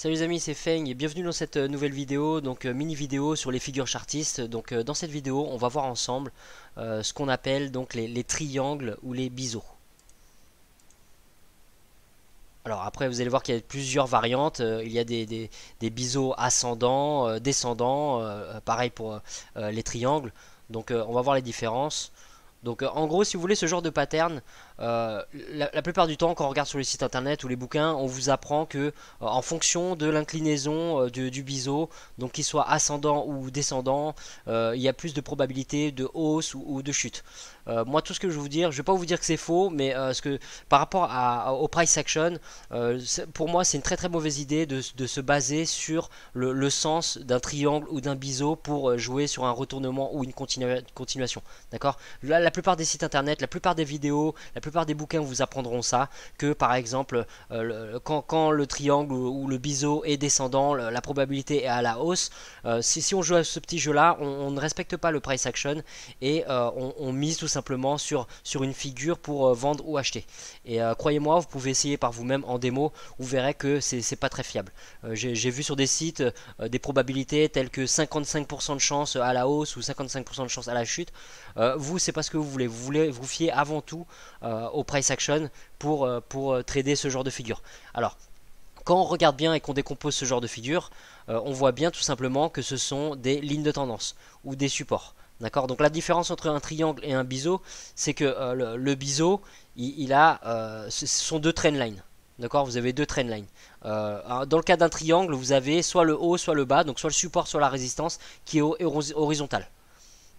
Salut les amis, c'est Feng et bienvenue dans cette nouvelle vidéo, donc mini vidéo sur les figures chartistes. Donc dans cette vidéo, on va voir ensemble ce qu'on appelle donc les triangles ou les biseaux. Alors après, vous allez voir qu'il y a plusieurs variantes. Il y a des biseaux ascendants, descendants, pareil pour les triangles. Donc on va voir les différences. Donc en gros, si vous voulez ce genre de pattern, la plupart du temps quand on regarde sur les sites internet ou les bouquins, on vous apprend que en fonction de l'inclinaison du biseau, donc qu'il soit ascendant ou descendant, il y a plus de probabilité de hausse ou de chute. Moi tout ce que je vais vous dire, je vais pas vous dire que c'est faux, mais par rapport au price action, pour moi c'est une très mauvaise idée de se baser sur le sens d'un triangle ou d'un biseau pour jouer sur un retournement ou une continuation. D'accord? Là, la plupart des sites internet, la plupart des vidéos, la plupart des bouquins vous apprendront ça, que par exemple quand le triangle ou le biseau est descendant, la probabilité est à la hausse. Si on joue à ce petit jeu là, on ne respecte pas le price action et on mise tout simplement sur une figure pour vendre ou acheter. Et croyez-moi, vous pouvez essayer par vous-même en démo, vous verrez que c'est pas très fiable. J'ai vu sur des sites des probabilités telles que 55% de chance à la hausse ou 55% de chance à la chute. Vous, c'est pas ce que vous voulez. Vous voulez vous fier avant tout au price action pour trader ce genre de figure. Alors, quand on regarde bien et qu'on décompose ce genre de figure, on voit bien tout simplement que ce sont des lignes de tendance ou des supports. D'accord. Donc la différence entre un triangle et un biseau, c'est que le biseau, ce sont deux trendlines. D'accord, vous avez deux trendlines. Dans le cas d'un triangle, vous avez soit le haut, soit le bas, donc soit le support, soit la résistance qui est horizontale.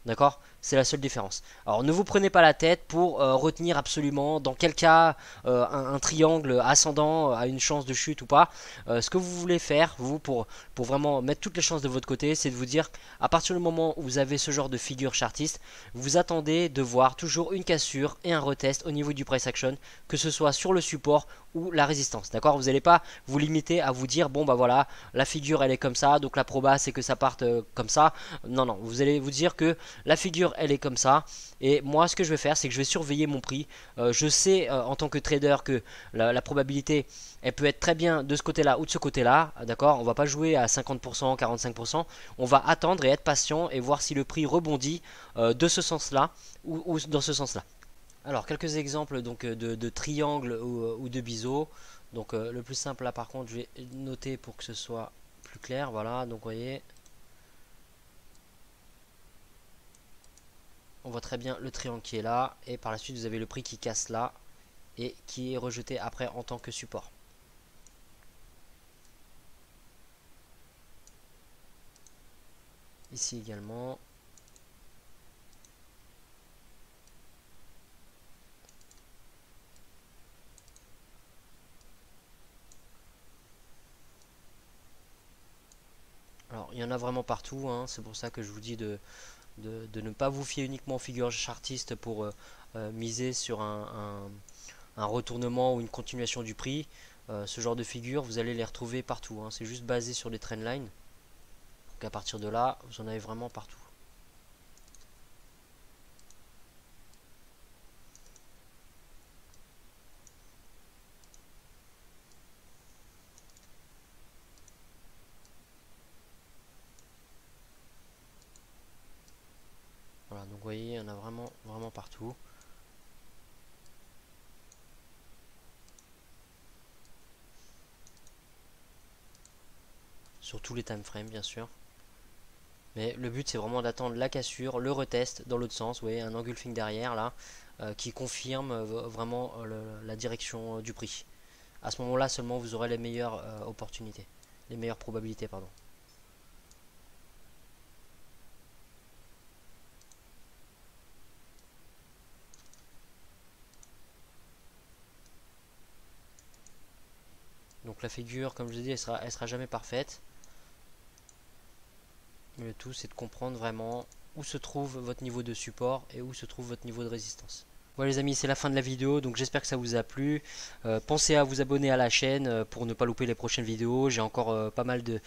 D'accord? C'est la seule différence. Alors ne vous prenez pas la tête pour retenir absolument dans quel cas un triangle ascendant a une chance de chute ou pas. Ce que vous voulez faire, vous, pour vraiment mettre toutes les chances de votre côté, c'est de vous dire, à partir du moment où vous avez ce genre de figure chartiste, vous attendez de voir toujours une cassure et un retest au niveau du price action, que ce soit sur le support ou la résistance. D'accord? Vous n'allez pas vous limiter à vous dire, bon bah voilà, la figure elle est comme ça, donc la proba c'est que ça parte comme ça. Non, non, vous allez vous dire que la figure elle est comme ça et moi ce que je vais faire c'est que je vais surveiller mon prix. Je sais en tant que trader que la probabilité elle peut être très bien de ce côté là ou de ce côté là, d'accord. On va pas jouer à 50%, 45%, on va attendre et être patient et voir si le prix rebondit de ce sens là ou dans ce sens là. Alors quelques exemples donc de triangles ou de biseaux. Donc le plus simple là par contre je vais noter pour que ce soit plus clair. Voilà, donc vous voyez, on voit très bien le triangle qui est là et par la suite vous avez le prix qui casse là et qui est rejeté après en tant que support. Ici également. Alors il y en a vraiment partout, hein. C'est pour ça que je vous dis de ne pas vous fier uniquement aux figures chartistes pour miser sur un retournement ou une continuation du prix. Ce genre de figures, vous allez les retrouver partout, hein. C'est juste basé sur les trendlines. Donc à partir de là, vous en avez vraiment partout. Voilà, donc vous voyez, il y en a vraiment partout. Sur tous les time frames bien sûr. Mais le but c'est vraiment d'attendre la cassure, le retest dans l'autre sens, vous voyez un engulfing derrière là, qui confirme vraiment la direction du prix. À ce moment là seulement vous aurez les meilleures opportunités, les meilleures probabilités pardon. Donc la figure comme je l'ai dit elle sera jamais parfaite. Mais le tout c'est de comprendre vraiment où se trouve votre niveau de support et où se trouve votre niveau de résistance. Voilà les amis, c'est la fin de la vidéo, donc j'espère que ça vous a plu. Pensez à vous abonner à la chaîne pour ne pas louper les prochaines vidéos. J'ai encore pas mal de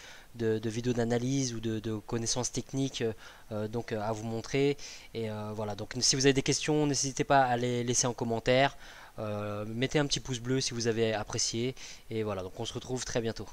vidéos d'analyse ou de connaissances techniques donc à vous montrer. Et voilà, donc si vous avez des questions, n'hésitez pas à les laisser en commentaire. Mettez un petit pouce bleu si vous avez apprécié. Et voilà, donc on se retrouve très bientôt.